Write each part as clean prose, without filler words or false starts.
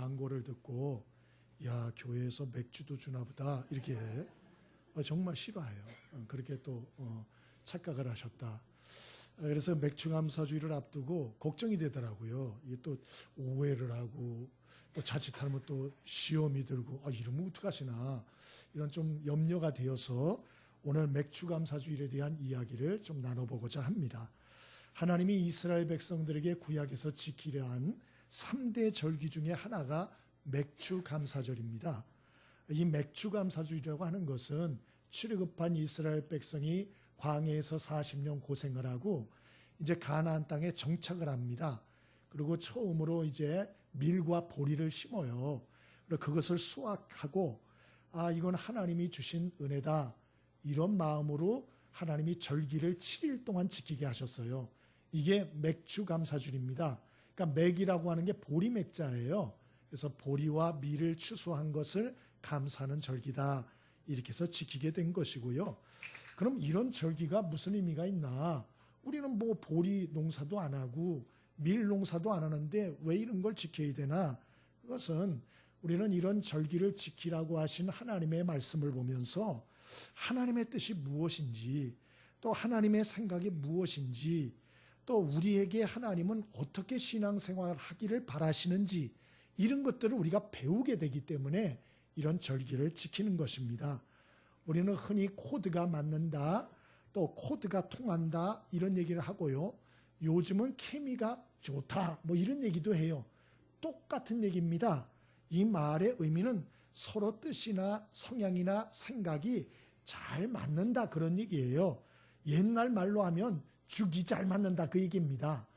광고를 듣고 야, 교회에서 맥주도 주나 보다 이렇게 정말 싫어해요. 그렇게 또 착각을 하셨다. 그래서 맥주 감사주의를 앞두고 걱정이 되더라고요. 이게 또 오해를 하고 또 자칫하면 또 시험이 들고 이러면 어떡하시나 이런 좀 염려가 되어서 오늘 맥주 감사주일에 대한 이야기를 좀 나눠보고자 합니다. 하나님이 이스라엘 백성들에게 구약에서 지키려 한 3대 절기 중에 하나가 맥주 감사절입니다. 이 맥주 감사주일이라고 하는 것은 출애굽한 이스라엘 백성이 광야에서 40년 고생을 하고 이제 가나안 땅에 정착을 합니다. 그리고 처음으로 이제 밀과 보리를 심어요. 그리고 그것을 수확하고 이건 하나님이 주신 은혜다. 이런 마음으로 하나님이 절기를 7일 동안 지키게 하셨어요. 이게 맥주 감사주일입니다. 그러니까 맥이라고 하는 게 보리 맥자예요. 그래서 보리와 밀을 추수한 것을 감사하는 절기다. 이렇게 해서 지키게 된 것이고요. 그럼 이런 절기가 무슨 의미가 있나? 우리는 뭐 보리 농사도 안 하고 밀 농사도 안 하는데 왜 이런 걸 지켜야 되나? 그것은 우리는 이런 절기를 지키라고 하신 하나님의 말씀을 보면서 하나님의 뜻이 무엇인지, 또 하나님의 생각이 무엇인지, 또 우리에게 하나님은 어떻게 신앙생활을 하기를 바라시는지 이런 것들을 우리가 배우게 되기 때문에 이런 절기를 지키는 것입니다. 우리는 흔히 코드가 맞는다, 또 코드가 통한다 이런 얘기를 하고요. 요즘은 케미가 좋다 뭐 이런 얘기도 해요. 똑같은 얘기입니다. 이 말의 의미는 서로 뜻이나 성향이나 생각이 잘 맞는다 그런 얘기예요. 옛날 말로 하면 죽이 잘 맞는다 그 얘기입니다.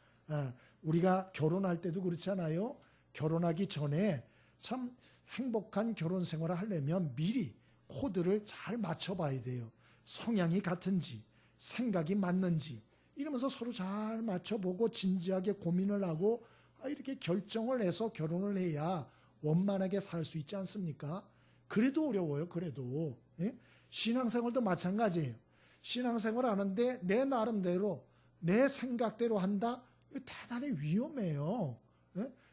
우리가 결혼할 때도 그렇잖아요. 결혼하기 전에 참 행복한 결혼 생활을 하려면 미리 코드를 잘 맞춰봐야 돼요. 성향이 같은지 생각이 맞는지 이러면서 서로 잘 맞춰보고 진지하게 고민을 하고 이렇게 결정을 해서 결혼을 해야 원만하게 살 수 있지 않습니까? 그래도 어려워요. 그래도 신앙생활도 마찬가지예요. 신앙생활 하는데 내 나름대로 내 생각대로 한다? 이거 대단히 위험해요.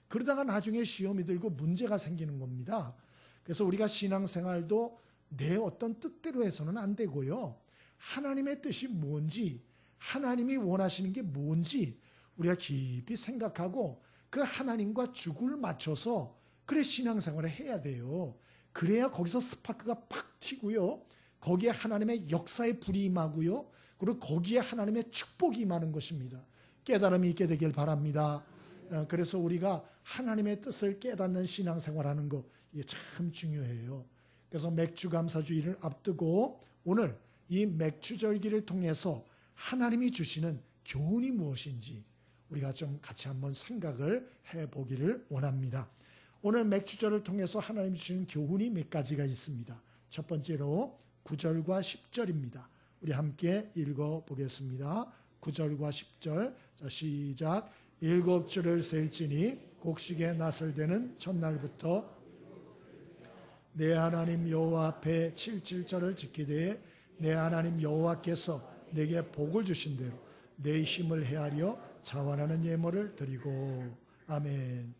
그러다가 나중에 시험이 들고 문제가 생기는 겁니다. 그래서 우리가 신앙생활도 내 어떤 뜻대로 해서는 안 되고요. 하나님의 뜻이 뭔지, 하나님이 원하시는 게 뭔지 우리가 깊이 생각하고 그 하나님과 죽을 맞춰서 그래 신앙생활을 해야 돼요. 그래야 거기서 스파크가 팍 튀고요. 거기에 하나님의 역사의 불이 임하고요. 그리고 거기에 하나님의 축복이 임하는 것입니다. 깨달음이 있게 되길 바랍니다. 그래서 우리가 하나님의 뜻을 깨닫는 신앙생활하는 거 이게 참 중요해요. 그래서 맥주 감사주의를 앞두고 오늘 이 맥주절기를 통해서 하나님이 주시는 교훈이 무엇인지 우리가 좀 같이 한번 생각을 해보기를 원합니다. 오늘 맥주절을 통해서 하나님이 주시는 교훈이 몇 가지가 있습니다. 첫 번째로 9절과 10절입니다. 우리 함께 읽어보겠습니다. 9절과 10절. 자, 시작. 7주를 셀지니 곡식에 낫을 대는 첫날부터 내 하나님 여호와 앞에 77절을 지키되 내 하나님 여호와께서 내게 복을 주신 대로 내 힘을 헤아려 자원하는 예물을 드리고. 아멘.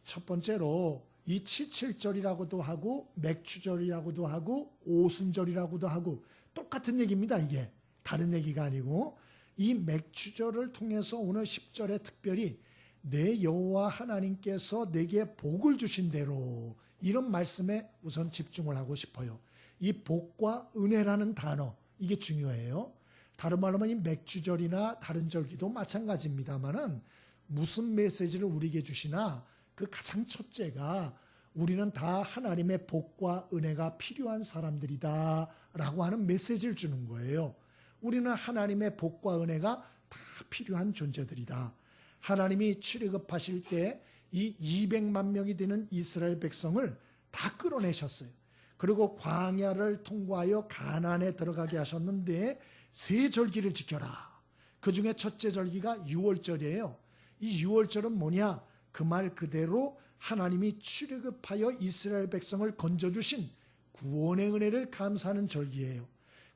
첫 번째로 이 77절이라고도 하고 맥주절이라고도 하고 오순절이라고도 하고 똑같은 얘기입니다. 이게 다른 얘기가 아니고 이 맥주절을 통해서 오늘 10절에 특별히 내 여호와 하나님께서 내게 복을 주신 대로 이런 말씀에 우선 집중을 하고 싶어요. 이 복과 은혜라는 단어 이게 중요해요. 다른 말로 하면 이 맥주절이나 다른 절기도 마찬가지입니다만은 무슨 메시지를 우리에게 주시나 그 가장 첫째가 우리는 다 하나님의 복과 은혜가 필요한 사람들이다 라고 하는 메시지를 주는 거예요. 우리는 하나님의 복과 은혜가 다 필요한 존재들이다. 하나님이 출애굽하실 때 이 200만 명이 되는 이스라엘 백성을 다 끌어내셨어요. 그리고 광야를 통과하여 가나안에 들어가게 하셨는데 세 절기를 지켜라. 그 중에 첫째 절기가 6월절이에요. 이 6월절은 뭐냐? 그 말 그대로 하나님이 출애굽하여 이스라엘 백성을 건져주신 구원의 은혜를 감사하는 절기예요.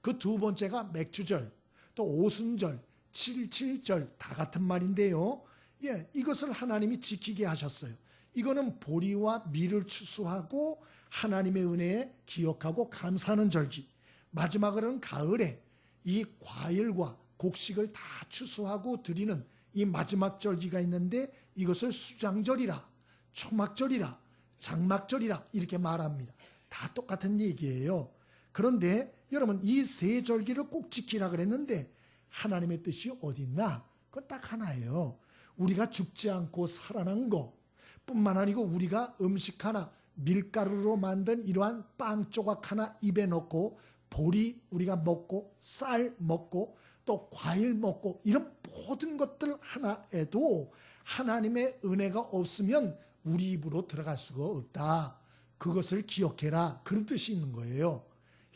그 두 번째가 맥주절, 또 오순절, 77절 다 같은 말인데요. 이것을 하나님이 지키게 하셨어요. 이거는 보리와 밀을 추수하고 하나님의 은혜에 기억하고 감사하는 절기. 마지막으로는 가을에 이 과일과 곡식을 다 추수하고 드리는 이 마지막 절기가 있는데 이것을 수장절이라, 초막절이라, 장막절이라 이렇게 말합니다. 다 똑같은 얘기예요. 그런데 여러분, 이 세 절기를 꼭 지키라 그랬는데 하나님의 뜻이 어디 있나? 그건 딱 하나예요. 우리가 죽지 않고 살아난 거 뿐만 아니고 우리가 음식 하나, 밀가루로 만든 이러한 빵 조각 하나 입에 넣고 보리 우리가 먹고 쌀 먹고 또 과일 먹고 이런 모든 것들 하나에도 하나님의 은혜가 없으면 우리 입으로 들어갈 수가 없다. 그것을 기억해라. 그런 뜻이 있는 거예요.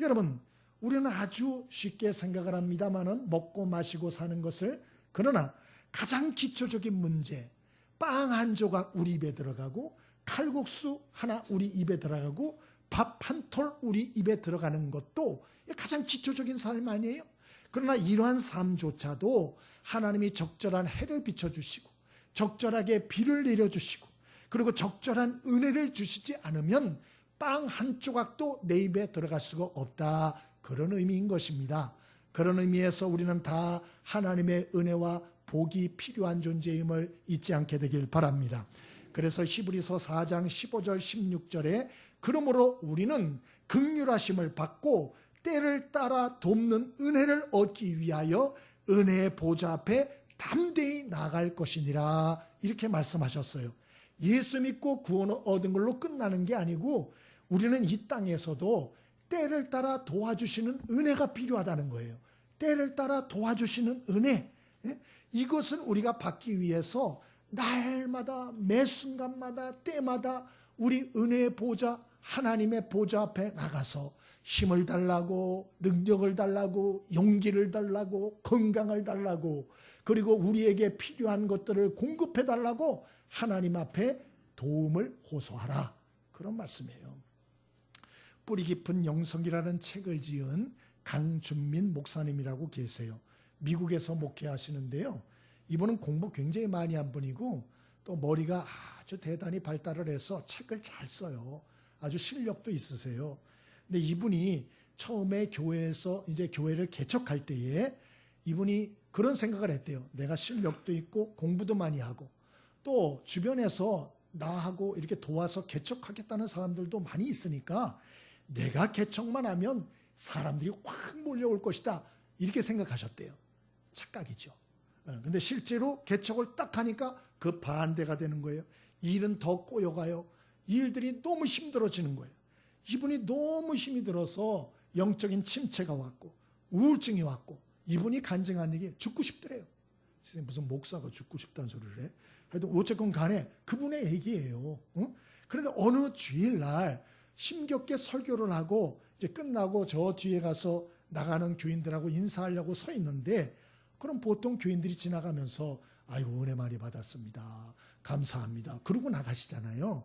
여러분, 우리는 아주 쉽게 생각을 합니다만은 먹고 마시고 사는 것을, 그러나 가장 기초적인 문제, 빵 한 조각 우리 입에 들어가고 칼국수 하나 우리 입에 들어가고 밥 한 톨 우리 입에 들어가는 것도 가장 기초적인 삶 아니에요? 그러나 이러한 삶조차도 하나님이 적절한 해를 비춰주시고 적절하게 비를 내려주시고 그리고 적절한 은혜를 주시지 않으면 빵 한 조각도 내 입에 들어갈 수가 없다. 그런 의미인 것입니다. 그런 의미에서 우리는 다 하나님의 은혜와 복이 필요한 존재임을 잊지 않게 되길 바랍니다. 그래서 히브리서 4장 15절 16절에 그러므로 우리는 긍휼하심을 받고 때를 따라 돕는 은혜를 얻기 위하여 은혜의 보좌 앞에 담대히 나아갈 것이니라 이렇게 말씀하셨어요. 예수 믿고 구원을 얻은 걸로 끝나는 게 아니고 우리는 이 땅에서도 때를 따라 도와주시는 은혜가 필요하다는 거예요. 때를 따라 도와주시는 은혜, 이것을 우리가 받기 위해서 날마다 매 순간마다 때마다 우리 은혜의 보좌 하나님의 보좌 앞에 나가서 힘을 달라고 능력을 달라고 용기를 달라고 건강을 달라고 그리고 우리에게 필요한 것들을 공급해 달라고 하나님 앞에 도움을 호소하라. 그런 말씀이에요. 뿌리 깊은 영성이라는 책을 지은 강준민 목사님이라고 계세요. 미국에서 목회하시는데요. 이분은 공부 굉장히 많이 한 분이고 또 머리가 아주 대단히 발달을 해서 책을 잘 써요. 아주 실력도 있으세요. 근데 이분이 처음에 교회에서 이제 교회를 개척할 때에 이분이 그런 생각을 했대요. 내가 실력도 있고 공부도 많이 하고 또 주변에서 나하고 이렇게 도와서 개척하겠다는 사람들도 많이 있으니까 내가 개척만 하면 사람들이 확 몰려올 것이다. 이렇게 생각하셨대요. 착각이죠. 근데 실제로 개척을 딱 하니까 그 반대가 되는 거예요. 일은 더 꼬여가요. 일들이 너무 힘들어지는 거예요. 이분이 너무 힘이 들어서 영적인 침체가 왔고 우울증이 왔고 이분이 간증한 얘기 죽고 싶더래요. 무슨 목사가 죽고 싶다는 소리를 해. 하여튼 어쨌건 간에 그분의 얘기예요. 그런데 어느 주일날 힘겹게 설교를 하고 이제 끝나고 저 뒤에 가서 나가는 교인들하고 인사하려고 서 있는데 그럼 보통 교인들이 지나가면서 아이고 은혜 많이 받았습니다. 감사합니다. 그러고 나가시잖아요.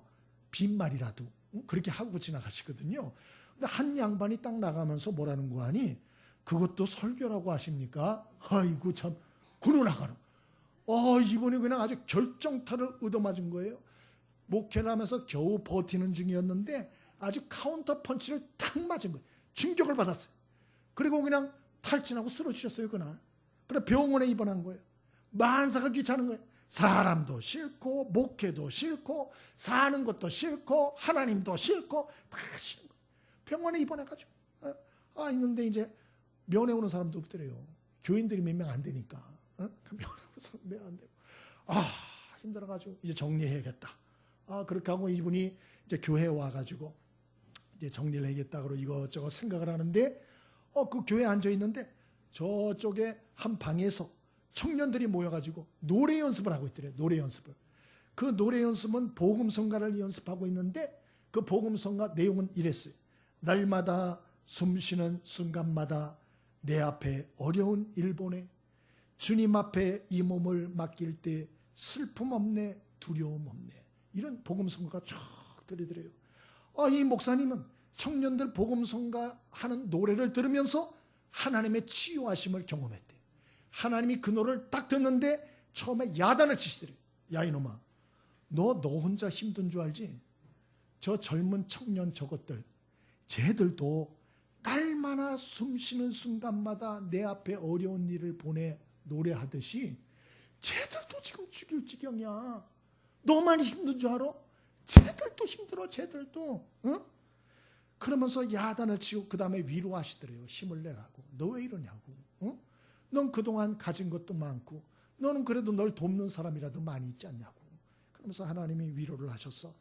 빈말이라도 그렇게 하고 지나가시거든요. 근데 한 양반이 딱 나가면서 뭐라는 거 하니 그것도 설교라고 하십니까? 아이고 참 그러 나가라. 이분이 그냥 아주 결정타를 얻어맞은 거예요. 목회를 하면서 겨우 버티는 중이었는데 아주 카운터 펀치를 탁 맞은 거예요. 충격을 받았어요. 그리고 그냥 탈진하고 쓰러지셨어요 그날. 그래 병원에 입원한 거예요. 만사가 귀찮은 거예요. 사람도 싫고 목회도 싫고 사는 것도 싫고 하나님도 싫고 다 싫은 거예요. 병원에 입원해가지고 있는데 이제 면회 오는 사람도 없더래요. 교인들이 몇 명 안 되니까. 면회 오는 사람 몇 명 안 되고 힘들어가지고 이제 정리해야겠다. 그렇게 하고 이분이 이제 교회에 와가지고 이제 정리를 해야겠다 그러고 이것저것 생각을 하는데 그 교회에 앉아 있는데 저쪽에 한 방에서 청년들이 모여가지고 노래 연습을 하고 있더래요. 노래 연습을. 그 노래 연습은 복음성가를 연습하고 있는데 그 복음성가 내용은 이랬어요. 날마다 숨쉬는 순간마다 내 앞에 어려운 일 보내 주님 앞에 이 몸을 맡길 때 슬픔 없네 두려움 없네. 이런 복음성가가 쫙 들리더래요. 이 목사님은 청년들 복음성가 하는 노래를 들으면서 하나님의 치유하심을 경험했대. 하나님이 그 노래를 딱 듣는데 처음에 야단을 치시더래요. 야 이놈아 너 혼자 힘든 줄 알지? 저 젊은 청년 저것들, 쟤들도 날마다 숨 쉬는 순간마다 내 앞에 어려운 일을 보내 노래하듯이 쟤들도 지금 죽일 지경이야. 너만 힘든 줄 알아? 쟤들도 힘들어, 쟤들도. 응? 그러면서 야단을 치고 그 다음에 위로하시더래요. 힘을 내라고. 너 왜 이러냐고. 응? 넌 그동안 가진 것도 많고 너는 그래도 널 돕는 사람이라도 많이 있지 않냐고. 그러면서 하나님이 위로를 하셨어.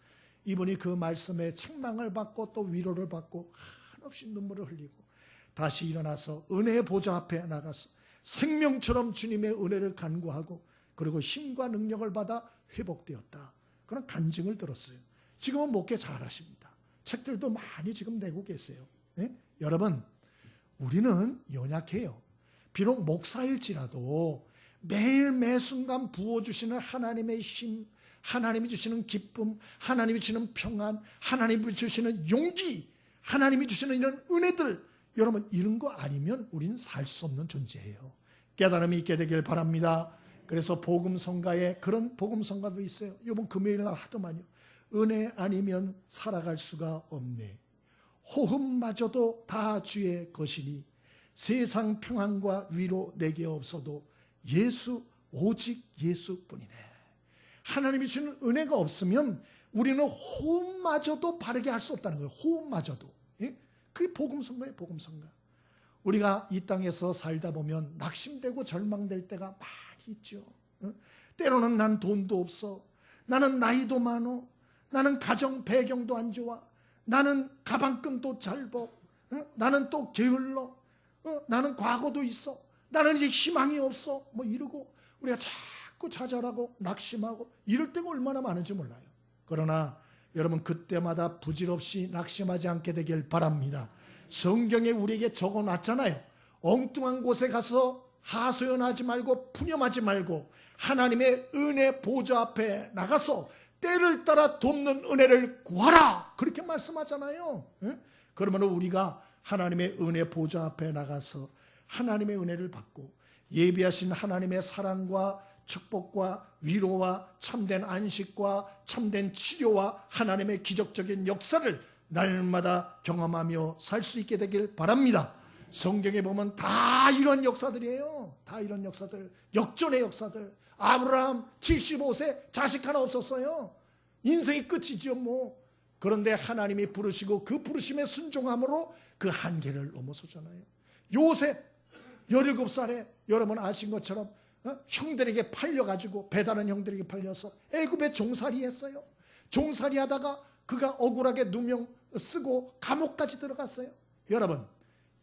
이분이 그 말씀에 책망을 받고 또 위로를 받고 한없이 눈물을 흘리고 다시 일어나서 은혜의 보좌 앞에 나가서 생명처럼 주님의 은혜를 간구하고 그리고 힘과 능력을 받아 회복되었다. 그런 간증을 들었어요. 지금은 목회 잘하십니다. 책들도 많이 지금 내고 계세요. 예? 여러분, 우리는 연약해요. 비록 목사일지라도 매일 매순간 부어주시는 하나님의 힘, 하나님이 주시는 기쁨, 하나님이 주시는 평안, 하나님이 주시는 용기, 하나님이 주시는 이런 은혜들, 여러분 이런 거 아니면 우리는 살 수 없는 존재예요. 깨달음이 있게 되길 바랍니다. 그래서 복음성가에 그런 복음성가도 있어요. 이번 금요일 날 하더만요. 은혜 아니면 살아갈 수가 없네. 호흡마저도 다 주의 것이니 세상 평안과 위로 내게 없어도 예수, 오직 예수뿐이네. 하나님이 주는 은혜가 없으면 우리는 호흡마저도 바르게 할 수 없다는 거예요. 호흡마저도. 예? 그게 복음성가예요. 복음성가. 우리가 이 땅에서 살다 보면 낙심되고 절망될 때가 많이 있죠. 때로는 난 돈도 없어. 나는 나이도 많어. 나는 가정 배경도 안 좋아. 나는 가방끈도 짧어. 나는 또 게을러. 나는 과거도 있어. 나는 이제 희망이 없어. 뭐 이러고 우리가 자꾸 좌절하고 낙심하고 이럴 때가 얼마나 많은지 몰라요. 그러나 여러분 그때마다 부질없이 낙심하지 않게 되길 바랍니다. 성경에 우리에게 적어놨잖아요. 엉뚱한 곳에 가서 하소연하지 말고 푸념하지 말고 하나님의 은혜 보좌 앞에 나가서 때를 따라 돕는 은혜를 구하라. 그렇게 말씀하잖아요. 그러면 우리가 하나님의 은혜 보좌 앞에 나가서 하나님의 은혜를 받고 예비하신 하나님의 사랑과 축복과 위로와 참된 안식과 참된 치료와 하나님의 기적적인 역사를 날마다 경험하며 살 수 있게 되길 바랍니다. 성경에 보면 다 이런 역사들이에요. 다 이런 역사들, 역전의 역사들. 아브라함 75세 자식 하나 없었어요. 인생이 끝이죠 뭐. 그런데 하나님이 부르시고 그 부르심에 순종함으로 그 한계를 넘어서잖아요. 요셉 17살에 여러분 아신 것처럼 형들에게 팔려가지고 배다른 형들에게 팔려서 애굽에 종살이 했어요. 종살이 하다가 그가 억울하게 누명 쓰고 감옥까지 들어갔어요. 여러분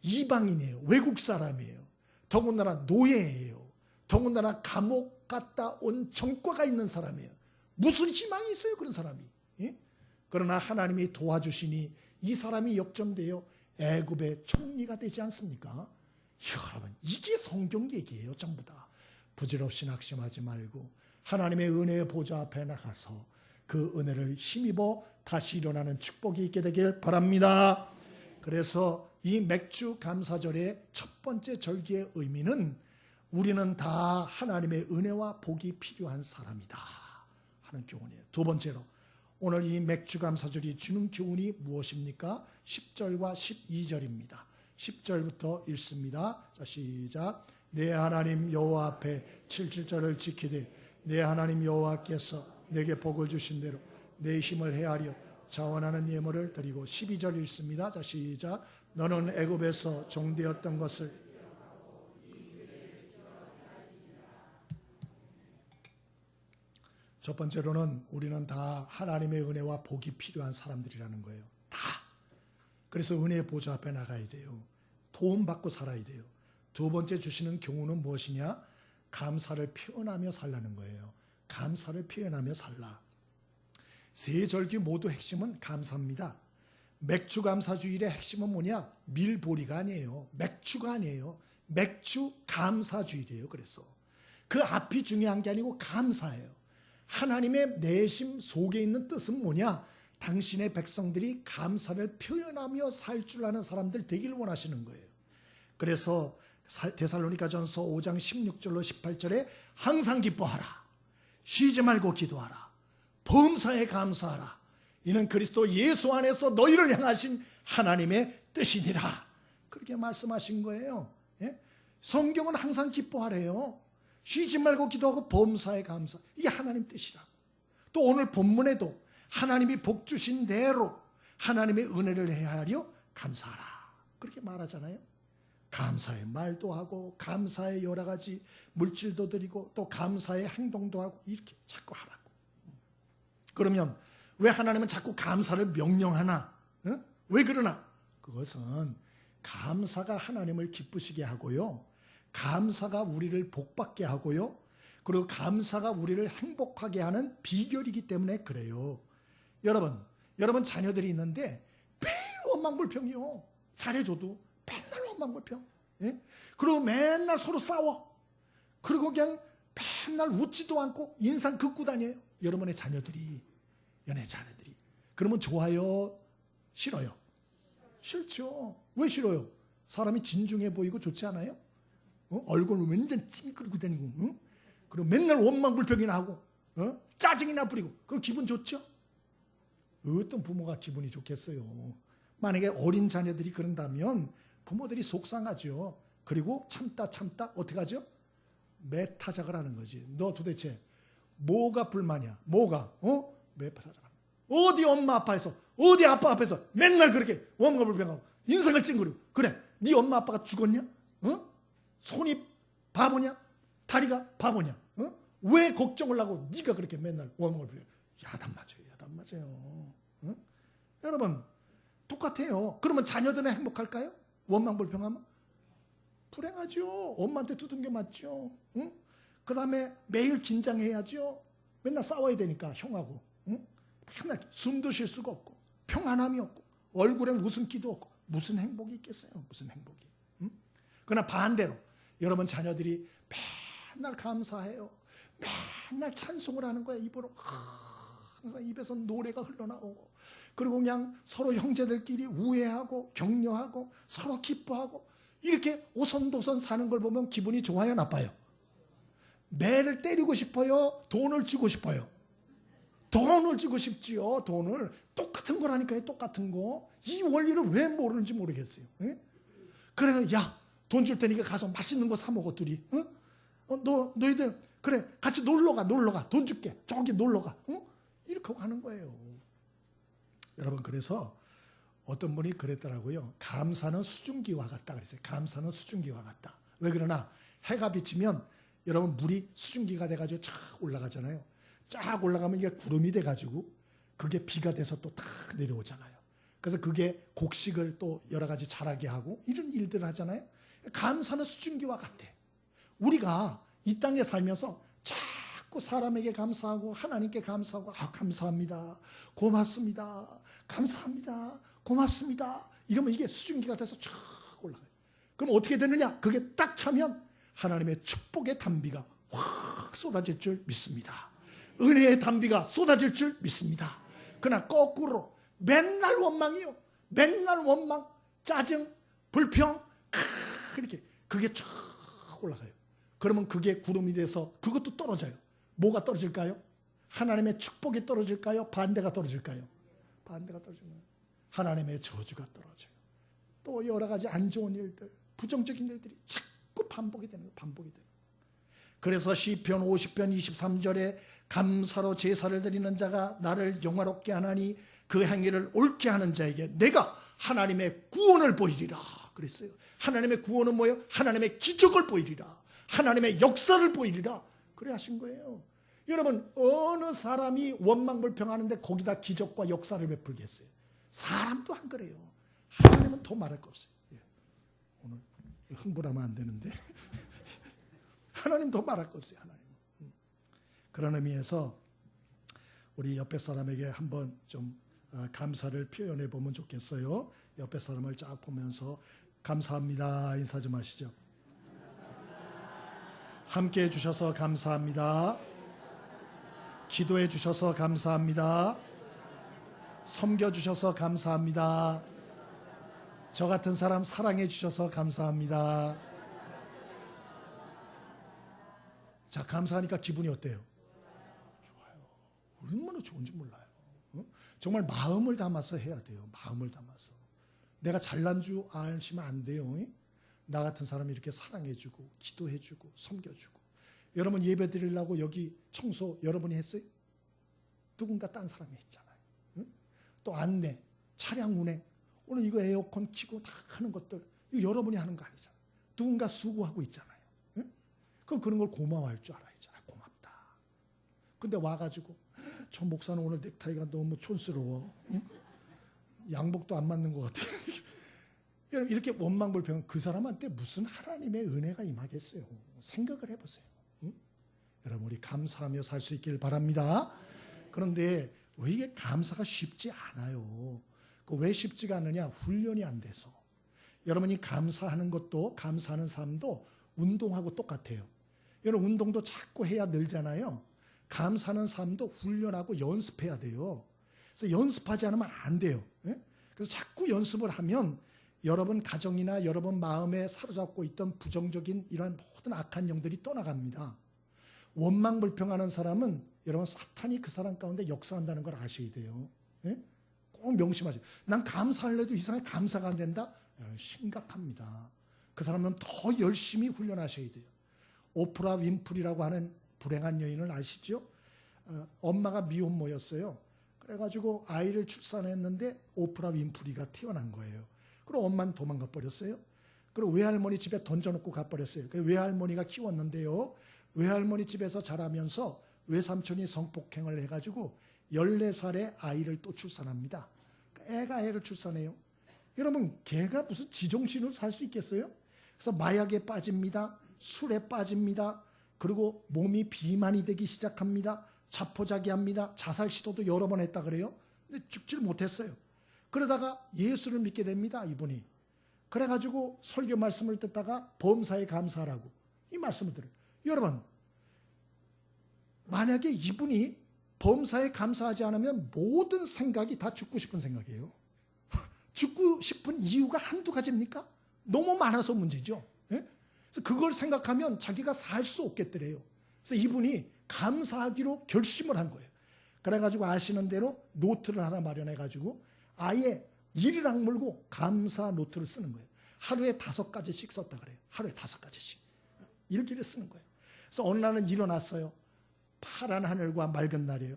이방인이에요. 외국 사람이에요. 더군다나 노예예요. 더군다나 감옥 갔다 온 전과가 있는 사람이에요. 무슨 희망이 있어요 그런 사람이. 예? 그러나 하나님이 도와주시니 이 사람이 역전되어 애굽의 총리가 되지 않습니까? 여러분 이게 성경 얘기예요. 전부 다. 부질없이 낙심하지 말고 하나님의 은혜의 보좌 앞에 나가서 그 은혜를 힘입어 다시 일어나는 축복이 있게 되길 바랍니다. 그래서 이 맥주 감사절의 첫 번째 절기의 의미는 우리는 다 하나님의 은혜와 복이 필요한 사람이다 하는 교훈이에요. 두 번째로 오늘 이 맥주 감사절이 주는 교훈이 무엇입니까? 10절과 12절입니다. 10절부터 읽습니다. 자, 시작. 내 하나님 여호와 앞에 77절을 지키되 내 하나님 여호와께서 내게 복을 주신 대로 내 힘을 헤아려 자원하는 예물을 드리고 12절 읽습니다. 자, 시작. 너는 애굽에서 종되었던 것을 첫 번째로는 우리는 다 하나님의 은혜와 복이 필요한 사람들이라는 거예요. 다. 그래서 은혜의 보좌 앞에 나가야 돼요. 도움받고 살아야 돼요. 두 번째 주시는 교훈은 무엇이냐? 감사를 표현하며 살라는 거예요. 감사를 표현하며 살라. 세 절기 모두 핵심은 감사입니다. 맥주 감사주일의 핵심은 뭐냐? 밀보리가 아니에요. 맥주가 아니에요. 맥주 감사주일이에요. 그래서 그 앞이 중요한 게 아니고 감사예요. 하나님의 내심 속에 있는 뜻은 뭐냐? 당신의 백성들이 감사를 표현하며 살 줄 아는 사람들 되길 원하시는 거예요. 그래서 데살로니가전서 5장 16절로 18절에 항상 기뻐하라. 쉬지 말고 기도하라. 범사에 감사하라. 이는 그리스도 예수 안에서 너희를 향하신 하나님의 뜻이니라. 그렇게 말씀하신 거예요. 예? 성경은 항상 기뻐하래요. 쉬지 말고 기도하고 범사에 감사. 이게 하나님 뜻이라고. 또 오늘 본문에도 하나님이 복 주신 대로 하나님의 은혜를 헤아려 감사하라. 그렇게 말하잖아요. 감사의 말도 하고 감사의 여러 가지 물질도 드리고 또 감사의 행동도 하고 이렇게 자꾸 하라고. 그러면 왜 하나님은 자꾸 감사를 명령하나? 왜 그러나? 그것은 감사가 하나님을 기쁘시게 하고요. 감사가 우리를 복받게 하고요. 그리고 감사가 우리를 행복하게 하는 비결이기 때문에 그래요. 여러분 자녀들이 있는데 매일 원망불평이요. 잘해줘도 맨날 원망불평. 예? 그리고 맨날 서로 싸워. 그리고 그냥 맨날 웃지도 않고 인상 긋고 다녀요. 여러분의 자녀들이, 연애 자녀들이. 그러면 좋아요? 싫어요? 싫죠. 왜 싫어요? 사람이 진중해 보이고 좋지 않아요? 얼굴은 완전 찡그리고 다니고, 그리고 맨날 원망불평이나 하고, 짜증이나 부리고, 그럼 기분 좋죠? 어떤 부모가 기분이 좋겠어요? 만약에 어린 자녀들이 그런다면 부모들이 속상하죠. 그리고 참다 어떻게 하죠? 매타작을 하는 거지. 너 도대체 뭐가 불만이야? 뭐가? 매타작을 하는 거야. 어디 엄마 아빠에서, 어디 아빠 앞에서 맨날 그렇게 원망불평하고 인상을 찡그리고. 그래, 네 엄마 아빠가 죽었냐? 손이 바보냐? 다리가 바보냐? 왜 걱정을 하고 네가 그렇게 맨날 원망불평? 야단 맞아요. 여러분 똑같아요. 그러면 자녀들은 행복할까요? 원망불평하면? 불행하죠. 엄마한테 두둥겨 맞죠. 그 다음에 매일 긴장해야죠. 맨날 싸워야 되니까 형하고. 맨날 숨도 쉴 수가 없고 평안함이 없고 얼굴엔 웃음기도 없고 무슨 행복이 있겠어요? 무슨 행복이. 그러나 반대로 여러분 자녀들이 맨날 감사해요. 맨날 찬송을 하는 거야. 입으로 항상 입에서 노래가 흘러나오고, 그리고 그냥 서로 형제들끼리 우애하고 격려하고 서로 기뻐하고 이렇게 오손도손 사는 걸 보면 기분이 좋아요, 나빠요? 매를 때리고 싶어요? 돈을 주고 싶어요? 돈을 주고 싶지요. 돈을. 똑같은 거라니까요. 똑같은 거. 이 원리를 왜 모르는지 모르겠어요. 예? 그래서 야, 돈 줄 테니까 가서 맛있는 거 사 먹어 둘이. 너희들 그래 같이 놀러가. 돈 줄게. 저기 놀러가. 이렇게 하는 거예요. 여러분, 그래서 어떤 분이 그랬더라고요. 감사는 수증기와 같다 그랬어요. 감사는 수증기와 같다. 왜 그러나 해가 비치면 여러분 물이 수증기가 돼가지고 쫙 올라가잖아요. 쫙 올라가면 이게 구름이 돼가지고 그게 비가 돼서 또 탁 내려오잖아요. 그래서 그게 곡식을 또 여러 가지 자라게 하고 이런 일들을 하잖아요. 감사는 수증기와 같아. 우리가 이 땅에 살면서 자꾸 사람에게 감사하고 하나님께 감사하고 감사합니다. 고맙습니다. 감사합니다. 고맙습니다. 이러면 이게 수증기가 돼서 쫙 올라가요. 그럼 어떻게 되느냐? 그게 딱 차면 하나님의 축복의 단비가 확 쏟아질 줄 믿습니다. 은혜의 단비가 쏟아질 줄 믿습니다. 그러나 거꾸로 맨날 원망이요. 맨날 원망, 짜증, 불평 이렇게 그게 쫙 올라가요. 그러면 그게 구름이 돼서 그것도 떨어져요. 뭐가 떨어질까요? 하나님의 축복이 떨어질까요? 반대가 떨어질까요? 반대가 떨어지면 하나님의 저주가 떨어져요. 또 여러 가지 안 좋은 일들, 부정적인 일들이 자꾸 반복이 되는 거예요. 반복이 되는 거예요. 그래서 시편 50편 23절에 감사로 제사를 드리는 자가 나를 영화롭게 하나니 그 행위를 옳게 하는 자에게 내가 하나님의 구원을 보이리라 그랬어요. 하나님의 구원은 뭐예요? 하나님의 기적을 보이리라. 하나님의 역사를 보이리라. 그래 하신 거예요. 여러분, 어느 사람이 원망불평하는데 거기다 기적과 역사를 베풀겠어요? 사람도 안 그래요. 하나님은 더 말할 거 없어요. 오늘 흥분하면 안 되는데 하나님 더 말할 거 없어요. 하나님. 그런 의미에서 우리 옆에 사람에게 한번 좀 감사를 표현해 보면 좋겠어요. 옆에 사람을 쫙 보면서 감사합니다 인사 좀 하시죠. 함께 해주셔서 감사합니다. 기도해 주셔서 감사합니다. 섬겨주셔서 감사합니다. 저 같은 사람 사랑해 주셔서 감사합니다. 자, 감사하니까 기분이 어때요? 좋아요. 얼마나 좋은지 몰라요. 정말 마음을 담아서 해야 돼요. 마음을 담아서. 내가 잘난 줄 아시면 안 돼요. 나 같은 사람이 이렇게 사랑해주고 기도해주고 섬겨주고. 여러분 예배 드리려고 여기 청소 여러분이 했어요? 누군가 딴 사람이 했잖아요. 또 안내, 차량 운행, 오늘 이거 에어컨 켜고 다 하는 것들 이거 여러분이 하는 거 아니잖아요. 누군가 수고하고 있잖아요. 그럼 그런 걸 고마워할 줄 알아야죠. 고맙다. 근데 와가지고 저 목사는 오늘 넥타이가 너무 촌스러워. 양복도 안 맞는 것 같아. 여러분 이렇게 원망불평 그 사람한테 무슨 하나님의 은혜가 임하겠어요. 생각을 해보세요. 여러분 우리 감사하며 살 수 있길 바랍니다. 그런데 왜 이게 감사가 쉽지 않아요. 왜 쉽지가 않느냐? 훈련이 안 돼서. 여러분이 감사하는 것도 감사하는 삶도 운동하고 똑같아요. 여러분 운동도 자꾸 해야 늘잖아요. 감사하는 삶도 훈련하고 연습해야 돼요. 그래서 연습하지 않으면 안 돼요. 그래서 자꾸 연습을 하면 여러분 가정이나 여러분 마음에 사로잡고 있던 부정적인 이러한 모든 악한 영들이 떠나갑니다. 원망불평하는 사람은 여러분 사탄이 그 사람 가운데 역사한다는 걸 아셔야 돼요. 꼭 명심하세요. 난 감사할래도 이상하게 감사가 안 된다? 심각합니다. 그 사람은 더 열심히 훈련하셔야 돼요. 오프라 윈프리라고 하는 불행한 여인을 아시죠? 엄마가 미혼모였어요. 그래가지고 아이를 출산했는데 오프라 윈프리가 태어난 거예요. 그리고 엄마는 도망가 버렸어요. 그리고 외할머니 집에 던져놓고 가버렸어요. 그 외할머니가 키웠는데요. 외할머니 집에서 자라면서 외삼촌이 성폭행을 해가지고 14살에 아이를 또 출산합니다. 애가 애를 출산해요. 여러분 걔가 무슨 지정신으로 살 수 있겠어요? 그래서 마약에 빠집니다. 술에 빠집니다. 그리고 몸이 비만이 되기 시작합니다. 자포자기합니다. 자살 시도도 여러 번 했다 그래요. 근데 죽질 못했어요. 그러다가 예수를 믿게 됩니다. 이분이. 그래가지고 설교 말씀을 듣다가 범사에 감사하라고 이 말씀을 들어요. 여러분 만약에 이분이 범사에 감사하지 않으면 모든 생각이 다 죽고 싶은 생각이에요. 죽고 싶은 이유가 한두 가지입니까? 너무 많아서 문제죠. 그래서 그걸 생각하면 자기가 살 수 없겠더래요. 그래서 이분이 감사하기로 결심을 한 거예요. 그래가지고 아시는 대로 노트를 하나 마련해가지고 아예 이를 악물고 감사 노트를 쓰는 거예요. 하루에 5가지씩 썼다 그래요. 하루에 5가지씩. 일기를 쓰는 거예요. 그래서 어느 날은 일어났어요. 파란 하늘과 맑은 날이에요.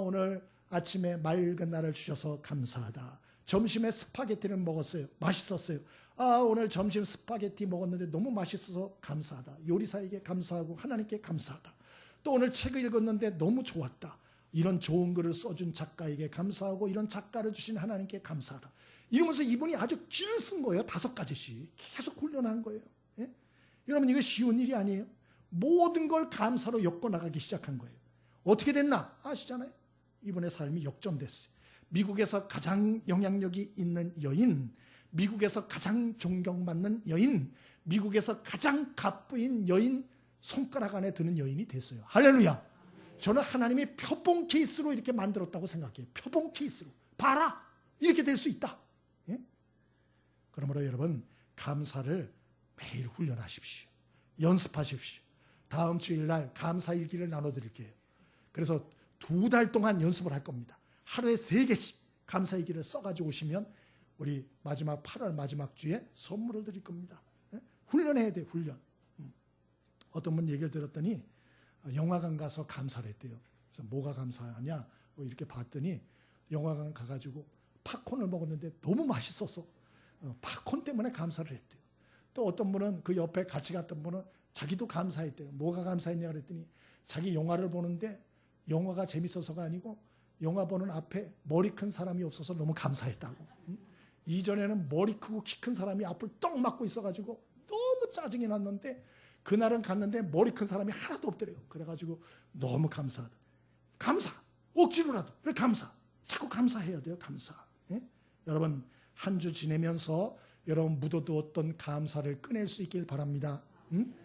오늘 아침에 맑은 날을 주셔서 감사하다. 점심에 스파게티를 먹었어요. 맛있었어요. 오늘 점심 스파게티 먹었는데 너무 맛있어서 감사하다. 요리사에게 감사하고 하나님께 감사하다. 또 오늘 책을 읽었는데 너무 좋았다. 이런 좋은 글을 써준 작가에게 감사하고 이런 작가를 주신 하나님께 감사하다. 이러면서 이분이 아주 길을 쓴 거예요. 5가지씩. 계속 훈련한 거예요. 여러분 이거 쉬운 일이 아니에요. 모든 걸 감사로 엮어나가기 시작한 거예요. 어떻게 됐나? 아시잖아요. 이분의 삶이 역전됐어요. 미국에서 가장 영향력이 있는 여인, 미국에서 가장 존경받는 여인, 미국에서 가장 갑부인 여인 손가락 안에 드는 여인이 됐어요. 할렐루야. 저는 하나님이 표본 케이스로 이렇게 만들었다고 생각해요. 표본 케이스로. 봐라. 이렇게 될 수 있다. 그러므로 여러분 감사를 매일 훈련하십시오. 연습하십시오. 다음 주일날 감사일기를 나눠드릴게요. 그래서 2달 동안 연습을 할 겁니다. 하루에 3개씩 감사일기를 써가지고 오시면 우리 마지막 8월 마지막 주에 선물을 드릴 겁니다. 훈련해야 돼요. 훈련. 어떤 분 얘기를 들었더니 영화관 가서 감사를 했대요. 그래서 뭐가 감사하냐 이렇게 봤더니 영화관 가가지고 팝콘을 먹었는데 너무 맛있어서 팝콘 때문에 감사를 했대요. 또 어떤 분은 그 옆에 같이 갔던 분은 자기도 감사했대요. 뭐가 감사했냐 그랬더니 자기 영화를 보는데 영화가 재밌어서가 아니고 영화 보는 앞에 머리 큰 사람이 없어서 너무 감사했다고. 이전에는 머리 크고 키 큰 사람이 앞을 떡 막고 있어가지고 너무 짜증이 났는데 그날은 갔는데 머리 큰 사람이 하나도 없더래요. 그래가지고 너무 감사하다. 감사. 억지로라도. 그래 감사. 자꾸 감사해야 돼요. 감사. 여러분 한 주 지내면서 여러분 묻어두었던 감사를 꺼낼 수 있길 바랍니다.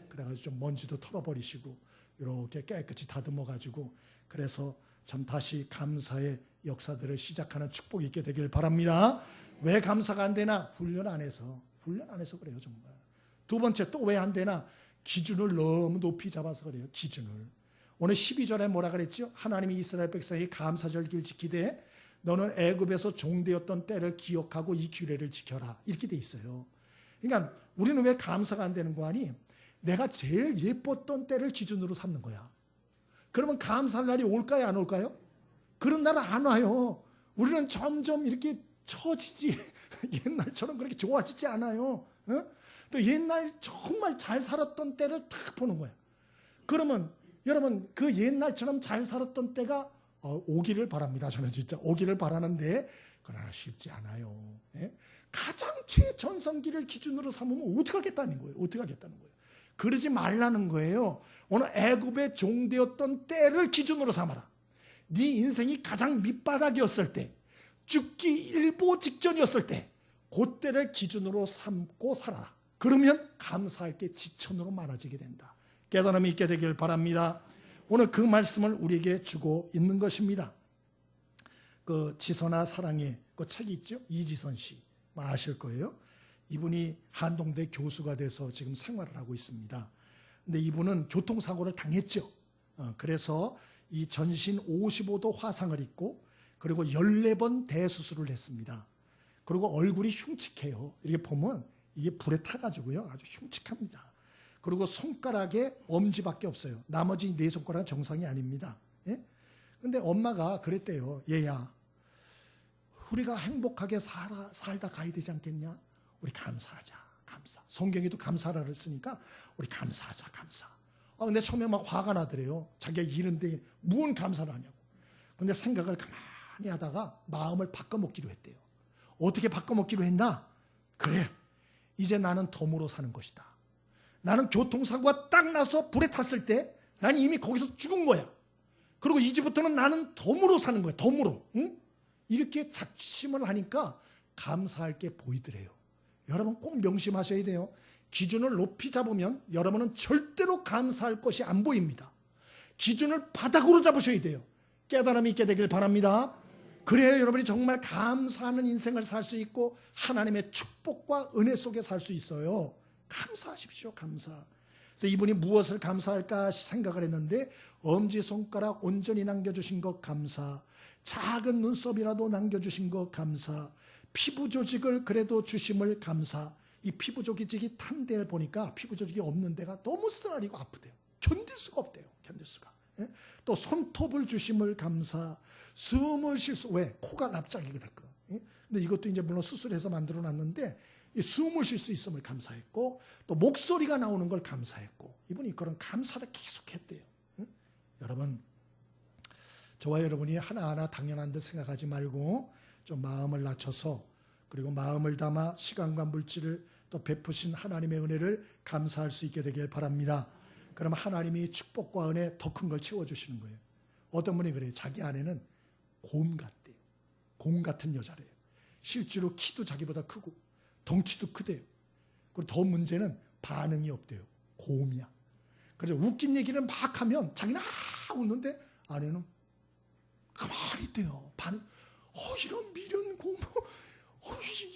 그래가지고 좀 먼지도 털어버리시고 이렇게 깨끗이 다듬어가지고 그래서 참 다시 감사의 역사들을 시작하는 축복이 있게 되길 바랍니다. 왜 감사가 안 되나? 훈련 안 해서 그래요. 정말. 2번째 또 왜 안 되나? 기준을 너무 높이 잡아서 그래요. 기준을. 오늘 12절에 뭐라 그랬죠? 하나님이 이스라엘 백성이 감사절기를 지키되 너는 애굽에서 종되었던 때를 기억하고 이 규례를 지켜라. 이렇게 돼 있어요. 그러니까 우리는 왜 감사가 안 되는 거 아니? 내가 제일 예뻤던 때를 기준으로 삼는 거야. 그러면 감사할 날이 올까요? 안 올까요? 그런 날은 안 와요. 우리는 점점 이렇게 처지지 옛날처럼 그렇게 좋아지지 않아요. 또 옛날 정말 잘 살았던 때를 딱 보는 거야. 그러면 여러분 그 옛날처럼 잘 살았던 때가 오기를 바랍니다. 저는 진짜 오기를 바라는데 그러나 쉽지 않아요. 가장 최전성기를 기준으로 삼으면 어떻게 하겠다는 거예요. 어떻게 하겠다는 거예요. 그러지 말라는 거예요. 오늘 애굽의 종되었던 때를 기준으로 삼아라. 네 인생이 가장 밑바닥이었을 때, 죽기 일보 직전이었을 때 그때를 기준으로 삼고 살아라. 그러면 감사할 게 지천으로 많아지게 된다. 깨달음이 있게 되길 바랍니다. 오늘 그 말씀을 우리에게 주고 있는 것입니다. 그 지선아 사랑의 그 책이 있죠. 이지선 씨 아실 거예요. 이분이 한동대 교수가 돼서 지금 생활을 하고 있습니다. 근데 이분은 교통사고를 당했죠. 그래서 이 전신 55도 화상을 입고 그리고 14번 대수술을 했습니다. 그리고 얼굴이 흉측해요. 이렇게 보면 이게 불에 타가지고요. 아주 흉측합니다. 그리고 손가락에 엄지밖에 없어요. 나머지 4손가락은 정상이 아닙니다. 예? 근데 엄마가 그랬대요. 얘야, 우리가 행복하게 살다 가야 되지 않겠냐? 우리 감사하자. 감사. 성경에도 감사라를 쓰니까 우리 감사하자. 감사. 근데 처음에 막 화가 나더래요. 자기가 이런데 무슨 감사를 하냐고. 근데 생각을 가만히 하다가 마음을 바꿔먹기로 했대요. 어떻게 바꿔먹기로 했나? 그래, 이제 나는 덤으로 사는 것이다. 나는 교통사고가 딱 나서 불에 탔을 때 나는 이미 거기서 죽은 거야. 그리고 이제부터는 나는 덤으로 사는 거야. 덤으로. 응? 이렇게 작심을 하니까 감사할 게 보이더래요. 여러분 꼭 명심하셔야 돼요. 기준을 높이 잡으면 여러분은 절대로 감사할 것이 안 보입니다. 기준을 바닥으로 잡으셔야 돼요. 깨달음이 있게 되길 바랍니다. 그래야 여러분이 정말 감사하는 인생을 살 수 있고 하나님의 축복과 은혜 속에 살 수 있어요. 감사하십시오. 감사. 그래서 이분이 무엇을 감사할까 생각을 했는데 엄지손가락 온전히 남겨주신 것 감사, 작은 눈썹이라도 남겨주신 것 감사, 피부 조직을 그래도 주심을 감사. 이 피부 조직이 탄 데를 보니까 피부 조직이 없는 데가 너무 쓰라리고 아프대요. 견딜 수가 없대요. 견딜 수가. 또 손톱을 주심을 감사, 숨을 쉴 수, 왜? 코가 납작이거든. 근데 이것도 이제 물론 수술해서 만들어 놨는데 숨을 쉴 수 있음을 감사했고 또 목소리가 나오는 걸 감사했고 이분이 그런 감사를 계속했대요. 여러분, 저와 여러분이 하나하나 당연한 듯 생각하지 말고 좀 마음을 낮춰서 그리고 마음을 담아 시간과 물질을 또 베푸신 하나님의 은혜를 감사할 수 있게 되길 바랍니다. 그럼 하나님이 축복과 은혜 더 큰 걸 채워주시는 거예요. 어떤 분이 그래요. 자기 아내는 곰 같대요. 곰 같은 여자래요. 실제로 키도 자기보다 크고 덩치도 크대요. 그리고 더 문제는 반응이 없대요. 곰이야. 그래서 웃긴 얘기를 막 하면 자기는 웃는데 아내는 가만히 있대요. 반응. 이런 미련 곰.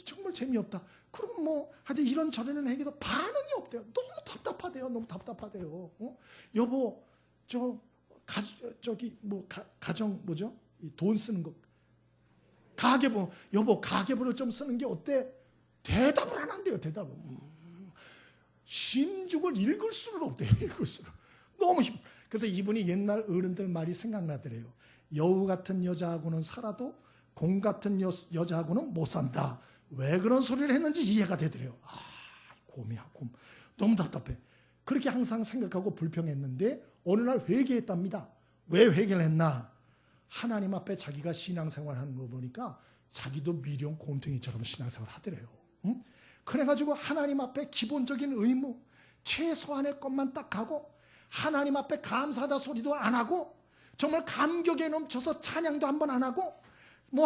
정말 재미없다. 그리고 하여튼 이런 저런 얘기도 반응이 없대요. 너무 답답하대요. 너무 답답하대요. 여보, 가정 뭐죠? 돈 쓰는 거. 가계부, 여보, 가계부를 좀 쓰는 게 어때? 대답을 안 한대요. 대답을. 신중을 읽을 수는 없대요. 읽을 수는. 너무 힘. 그래서 이분이 옛날 어른들 말이 생각나더래요. 여우 같은 여자하고는 살아도 곰 같은 여자하고는 못 산다. 왜 그런 소리를 했는지 이해가 되더래요. 곰이야, 곰. 너무 답답해. 그렇게 항상 생각하고 불평했는데 어느 날 회개했답니다. 왜 회개를 했나? 하나님 앞에 자기가 신앙생활하는 거 보니까 자기도 미련 곰탱이처럼 신앙생활 하더래요. 그래가지고 하나님 앞에 기본적인 의무, 최소한의 것만 딱 하고 하나님 앞에 감사하다 소리도 안 하고 정말 감격에 넘쳐서 찬양도 한번 안 하고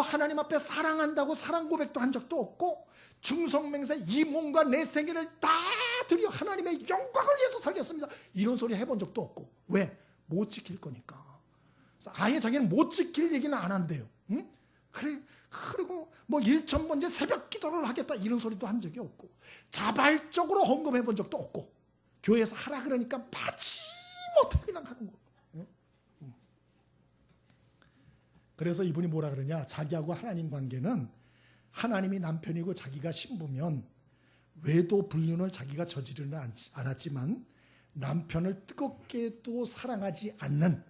하나님 앞에 사랑한다고 사랑 고백도 한 적도 없고 중성맹세 이 몸과 내 생애를 다 드려 하나님의 영광을 위해서 살겠습니다. 이런 소리 해본 적도 없고. 왜? 못 지킬 거니까. 그래서 아예 자기는 못 지킬 얘기는 안 한대요. 그래. 그리고 1,000번째 새벽 기도를 하겠다 이런 소리도 한 적이 없고 자발적으로 헌금해 본 적도 없고 교회에서 하라 그러니까 마지못해 그냥 하는 거. 그래서 이분이 뭐라 그러냐, 자기하고 하나님 관계는 하나님이 남편이고 자기가 신부면 외도 불륜을 자기가 저지르는 않았지만 남편을 뜨겁게도 사랑하지 않는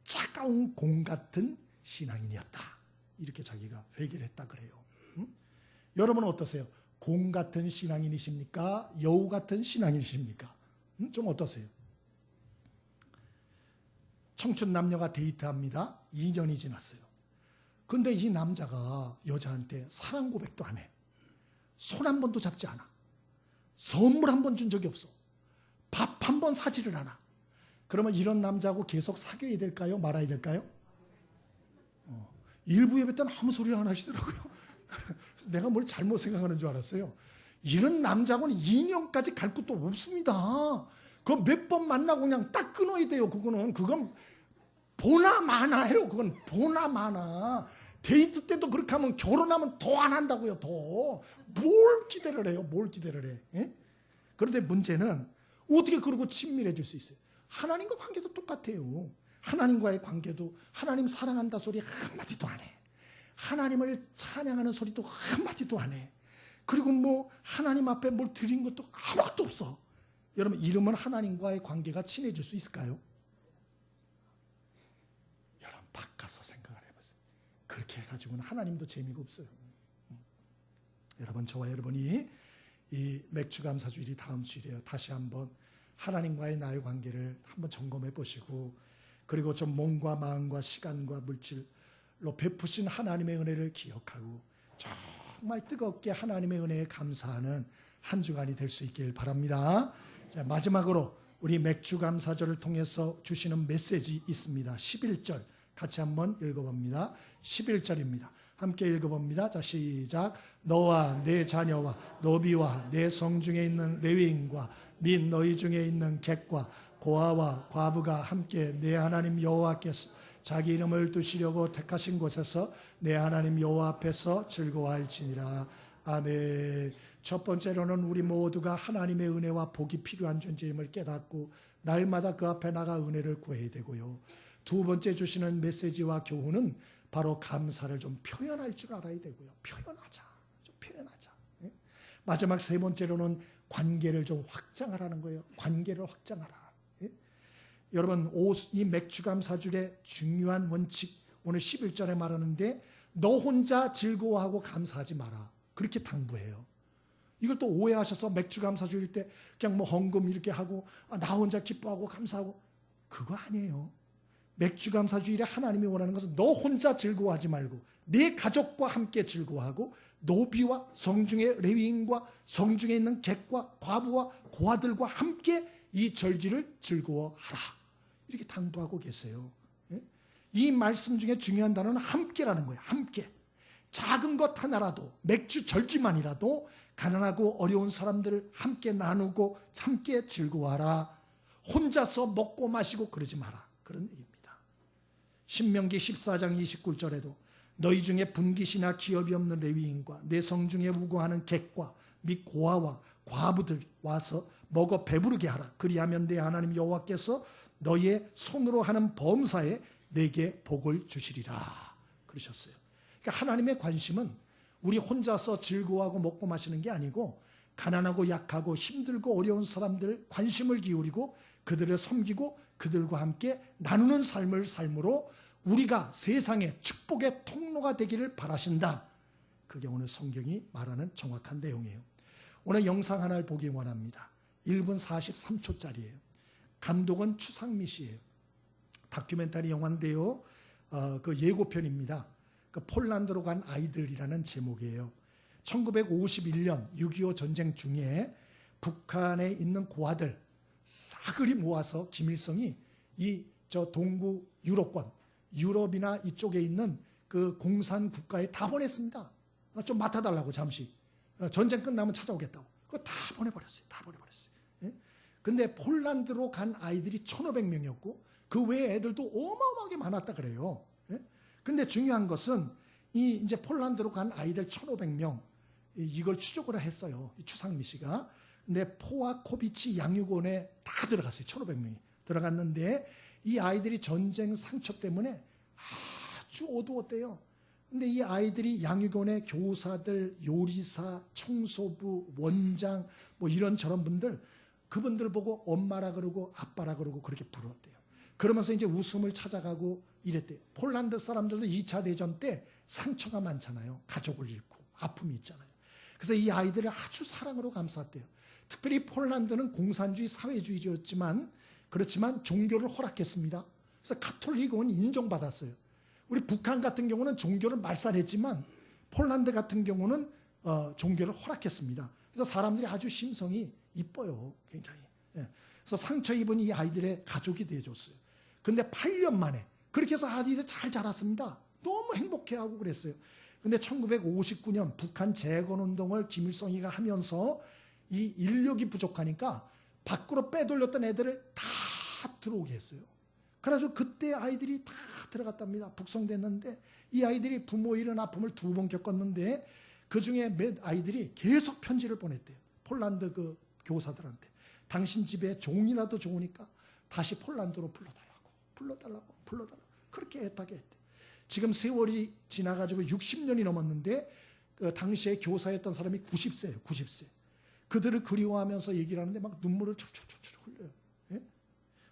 차가운 공 같은 신앙인이었다. 이렇게 자기가 회개를 했다 그래요. 여러분은 어떠세요? 공 같은 신앙인이십니까? 여우 같은 신앙인이십니까? 좀 어떠세요? 청춘 남녀가 데이트합니다. 2년이 지났어요. 근데 이 남자가 여자한테 사랑 고백도 안 해. 손 한 번도 잡지 않아. 선물 한 번 준 적이 없어. 밥 한 번 사지를 않아. 그러면 이런 남자하고 계속 사귀어야 될까요? 말아야 될까요? 일부 예배 때는 아무 소리를 안 하시더라고요. 내가 뭘 잘못 생각하는 줄 알았어요. 이런 남자하고는 2년까지 갈 것도 없습니다. 그거 몇 번 만나고 그냥 딱 끊어야 돼요. 그건 보나 마나예요. 그건 보나 마나. 데이트 때도 그렇게 하면 결혼하면 더 안 한다고요. 더. 뭘 기대를 해요. 뭘 기대를 해. 예? 그런데 문제는 어떻게 그러고 친밀해질 수 있어요? 하나님과 관계도 똑같아요. 하나님과의 관계도 하나님 사랑한다 소리 한마디도 안 해. 하나님을 찬양하는 소리도 한마디도 안 해. 그리고 뭐 하나님 앞에 뭘 드린 것도 아무것도 없어. 여러분, 이러면 하나님과의 관계가 친해질 수 있을까요? 여러분, 바꿔서 생각을 해보세요. 그렇게 해가지고는 하나님도 재미가 없어요. 여러분, 저와 여러분이 이 맥주감사주일이 다음 주일이에요. 다시 한번 하나님과의 나의 관계를 한번 점검해 보시고, 그리고 좀 몸과 마음과 시간과 물질로 베푸신 하나님의 은혜를 기억하고 정말 뜨겁게 하나님의 은혜에 감사하는 한 주간이 될 수 있길 바랍니다. 자, 마지막으로 우리 맥주감사절을 통해서 주시는 메시지 있습니다. 11절 같이 한번 읽어봅니다. 11절입니다. 함께 읽어봅니다. 자, 시작. 너와 내 자녀와 노비와 내 성중에 있는 레위인과 및 너희 중에 있는 객과 고아와 과부가 함께 내 하나님 여호와께서 자기 이름을 두시려고 택하신 곳에서 내 하나님 여호와 앞에서 즐거워할지니라. 아멘. 첫 번째로는 우리 모두가 하나님의 은혜와 복이 필요한 존재임을 깨닫고 날마다 그 앞에 나가 은혜를 구해야 되고요. 두 번째 주시는 메시지와 교훈은 바로 감사를 좀 표현할 줄 알아야 되고요. 표현하자. 좀 표현하자. 예? 마지막 세 번째로는 관계를 좀 확장하라는 거예요. 관계를 확장하라. 예? 여러분, 이 맥주감사줄의 중요한 원칙, 오늘 11절에 말하는데 너 혼자 즐거워하고 감사하지 마라. 그렇게 당부해요. 이걸 또 오해하셔서 맥주감사주일 때 그냥 뭐 헌금 이렇게 하고 나 혼자 기뻐하고 감사하고, 그거 아니에요. 맥주감사주일에 하나님이 원하는 것은 너 혼자 즐거워하지 말고 네 가족과 함께 즐거워하고 노비와 성중의 레위인과 성중에 있는 객과 과부와 고아들과 함께 이 절기를 즐거워하라. 이렇게 당부하고 계세요. 이 말씀 중에 중요한 단어는 함께라는 거예요. 함께. 작은 것 하나라도, 맥주 절기만이라도 가난하고 어려운 사람들을 함께 나누고 함께 즐거워하라. 혼자서 먹고 마시고 그러지 마라. 그런 얘기입니다. 신명기 14장 29절에도 너희 중에 분깃이나 기업이 없는 레위인과 내 성중에 우거하는 객과 및 고아와 과부들 와서 먹어 배부르게 하라. 그리하면 내 하나님 여호와께서 너희의 손으로 하는 범사에 내게 복을 주시리라. 그러셨어요. 그러니까 하나님의 관심은 우리 혼자서 즐거워하고 먹고 마시는 게 아니고 가난하고 약하고 힘들고 어려운 사람들 관심을 기울이고 그들을 섬기고 그들과 함께 나누는 삶을 삶으로 우리가 세상의 축복의 통로가 되기를 바라신다. 그게 오늘 성경이 말하는 정확한 내용이에요. 오늘 영상 하나를 보기 원합니다. 1분 43초짜리예요. 감독은 추상미 씨예요. 다큐멘터리 영화인데요. 그 예고편입니다. 그 폴란드로 간 아이들이라는 제목이에요. 1951년 6.25 전쟁 중에 북한에 있는 고아들 싸그리 모아서 김일성이 저 동부 유럽권, 유럽이나 이쪽에 있는 그 공산 국가에 다 보냈습니다. 좀 맡아달라고 잠시. 전쟁 끝나면 찾아오겠다고. 그거 다 보내버렸어요. 다 보내버렸어요. 예? 근데 폴란드로 간 아이들이 1,500명이었고 그 외에 애들도 어마어마하게 많았다 그래요. 예? 근데 중요한 것은 이제 폴란드로 간 아이들 1,500명 이걸 추적을 했어요. 이 추상미 씨가. 근데 포와코비치 양육원에 다 들어갔어요. 1,500명이 들어갔는데 이 아이들이 전쟁 상처 때문에 아주 어두웠대요. 근데 이 아이들이 양육원의 교사들, 요리사, 청소부, 원장 뭐 이런저런 분들, 그분들 보고 엄마라 그러고 아빠라 그러고 그렇게 부르었대요. 그러면서 이제 웃음을 찾아가고 이랬대요. 폴란드 사람들도 2차 대전 때 상처가 많잖아요. 가족을 잃고 아픔이 있잖아요. 그래서 이 아이들을 아주 사랑으로 감쌌대요. 특별히 폴란드는 공산주의 사회주의였지만 그렇지만 종교를 허락했습니다. 그래서 가톨릭은 인정받았어요. 우리 북한 같은 경우는 종교를 말살했지만 폴란드 같은 경우는 종교를 허락했습니다. 그래서 사람들이 아주 심성이 이뻐요. 굉장히. 그래서 상처 입은 이 아이들의 가족이 되어줬어요. 근데 8년 만에 그렇게 해서 아이들 잘 자랐습니다. 너무 행복해하고 그랬어요. 근데 1959년 북한 재건운동을 김일성이가 하면서 이 인력이 부족하니까 밖으로 빼돌렸던 애들을 다 들어오게 했어요. 그래가지고 그때 아이들이 다 들어갔답니다. 북송됐는데 이 아이들이 부모 잃은 아픔을 2번 겪었는데 그중에 몇 아이들이 계속 편지를 보냈대요. 폴란드 그 교사들한테. 당신 집에 종이라도 좋으니까 다시 폴란드로 불러달라고 그렇게 애타게 했대. 지금 세월이 지나가지고 60년이 넘었는데 그 당시에 교사였던 사람이 90세예요. 90세. 그들을 그리워하면서 얘기를 하는데 막 눈물을 철철철철 흘려요. 예?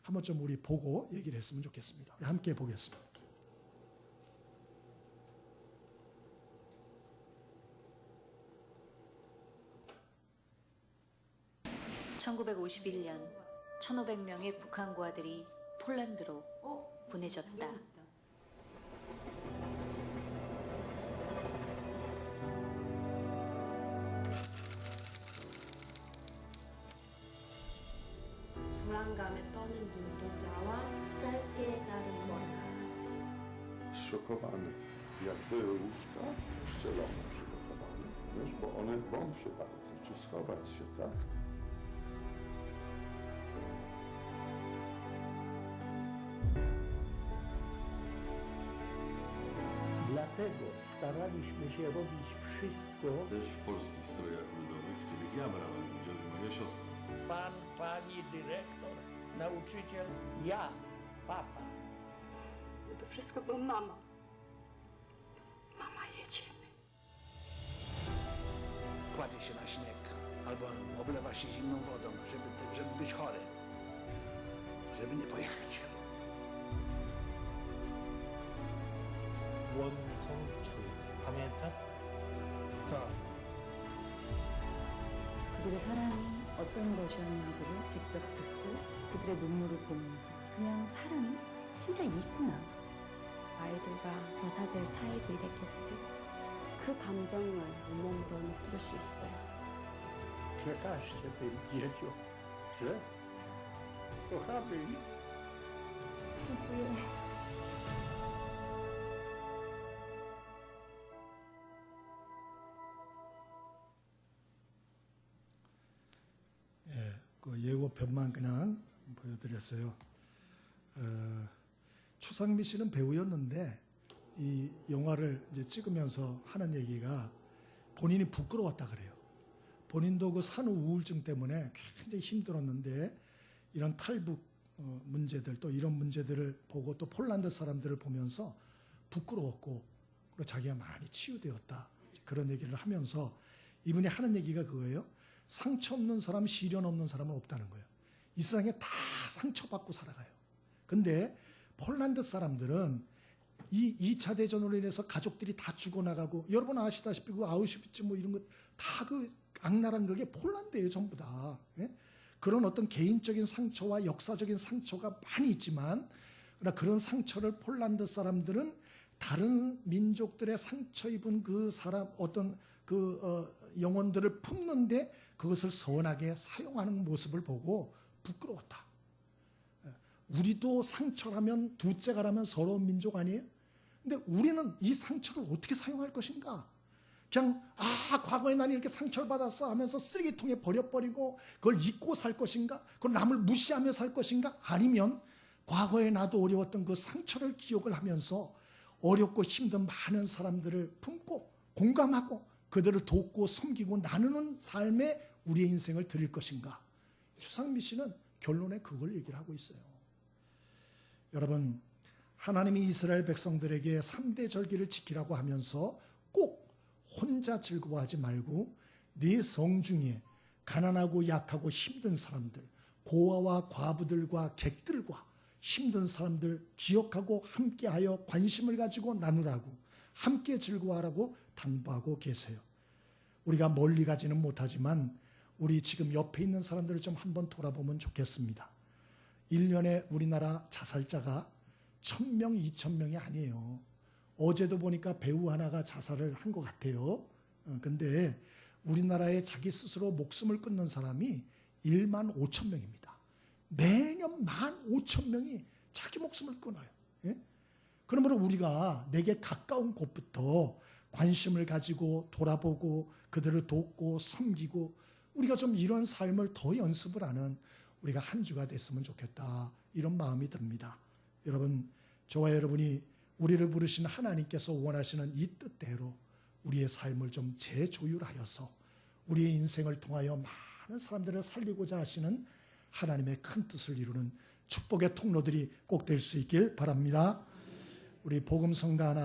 한번 좀 우리 보고 얘기를 했으면 좋겠습니다. 우리 함께 보겠습니다. (1951년) 1,500명의 북한 고아들이 폴란드로 보내졌다. 불안감에 떠는 눈동자와 짧게 자른 머리카락. Szokowane, jakby łóżka ścielone przygotowane, wiesz, bo one boją się bardzo, czy schować się, tak? Dlatego staraliśmy się robić wszystko. Też w polskich strojach ludowych, w których ja brałem udział i moja siostra. Pan, pani dyrektor, nauczyciel, ja, papa. To wszystko, bo mama. Mama, jedziemy. Kładzie się na śnieg albo oblewa się zimną wodą, żeby być chory, żeby nie pojechać. 원성추 pamięta? To 그들의 사랑이 어떤 것이었는지를 직접 듣고 그들의 눈물을 보면서 그냥 사람이 진짜 있구나. 아이들과 교사들 사이도 이랬겠지. 그 감정을 온몸으로 느낄 수 있어요. Przekażcie tym dzieciom, że kochamy ich. 기쁘게. 그 예고편만 그냥 보여드렸어요. 추상미 씨는 배우였는데 이 영화를 이제 찍으면서 하는 얘기가 본인이 부끄러웠다 그래요. 본인도 그 산후 우울증 때문에 굉장히 힘들었는데 이런 탈북 문제들 또 이런 문제들을 보고 또 폴란드 사람들을 보면서 부끄러웠고 그리고 자기가 많이 치유되었다 그런 얘기를 하면서 이분이 하는 얘기가 그거예요. 상처 없는 사람, 시련 없는 사람은 없다는 거예요. 이 세상에 다 상처받고 살아가요. 근데 폴란드 사람들은 이 2차 대전으로 인해서 가족들이 다 죽어나가고 여러분 아시다시피 그 아우슈비츠 뭐 이런 것 다 그 악랄한 그게 폴란드예요. 전부 다. 예? 그런 어떤 개인적인 상처와 역사적인 상처가 많이 있지만 그러나 그런 상처를 폴란드 사람들은 다른 민족들의 상처 입은 그 사람 어떤 그 영혼들을 품는데 그것을 선하게 사용하는 모습을 보고 부끄러웠다. 우리도 상처라면 둘째가라면 서러운 민족 아니에요? 근데 우리는 이 상처를 어떻게 사용할 것인가? 그냥 과거에 난 이렇게 상처를 받았어 하면서 쓰레기통에 버려버리고 그걸 잊고 살 것인가? 그걸 남을 무시하며 살 것인가? 아니면 과거에 나도 어려웠던 그 상처를 기억을 하면서 어렵고 힘든 많은 사람들을 품고 공감하고 그들을 돕고 섬기고 나누는 삶에 우리의 인생을 드릴 것인가? 추상미 씨는 결론에 그걸 얘기를 하고 있어요. 여러분, 하나님이 이스라엘 백성들에게 3대 절기를 지키라고 하면서 꼭 혼자 즐거워하지 말고 네 성 중에 가난하고 약하고 힘든 사람들, 고아와 과부들과 객들과 힘든 사람들 기억하고 함께하여 관심을 가지고 나누라고, 함께 즐거워하라고 당부하고 계세요. 우리가 멀리 가지는 못하지만 우리 지금 옆에 있는 사람들을 좀 한번 돌아보면 좋겠습니다. 1년에 우리나라 자살자가 1000명, 2000명이 아니에요. 어제도 보니까 배우 하나가 자살을 한 것 같아요. 근데 우리나라에 자기 스스로 목숨을 끊는 사람이 1만 5천 명입니다. 매년 15,000명이 자기 목숨을 끊어요. 예? 그러므로 우리가 내게 가까운 곳부터 관심을 가지고 돌아보고 그들을 돕고 섬기고 우리가 좀 이런 삶을 더 연습을 하는 우리가 한 주가 됐으면 좋겠다, 이런 마음이 듭니다. 여러분, 저와 여러분이 우리를 부르신 하나님께서 원하시는 이 뜻대로 우리의 삶을 좀 재조율하여서 우리의 인생을 통하여 많은 사람들을 살리고자 하시는 하나님의 큰 뜻을 이루는 축복의 통로들이 꼭 될 수 있길 바랍니다. 우리 복음성가 하나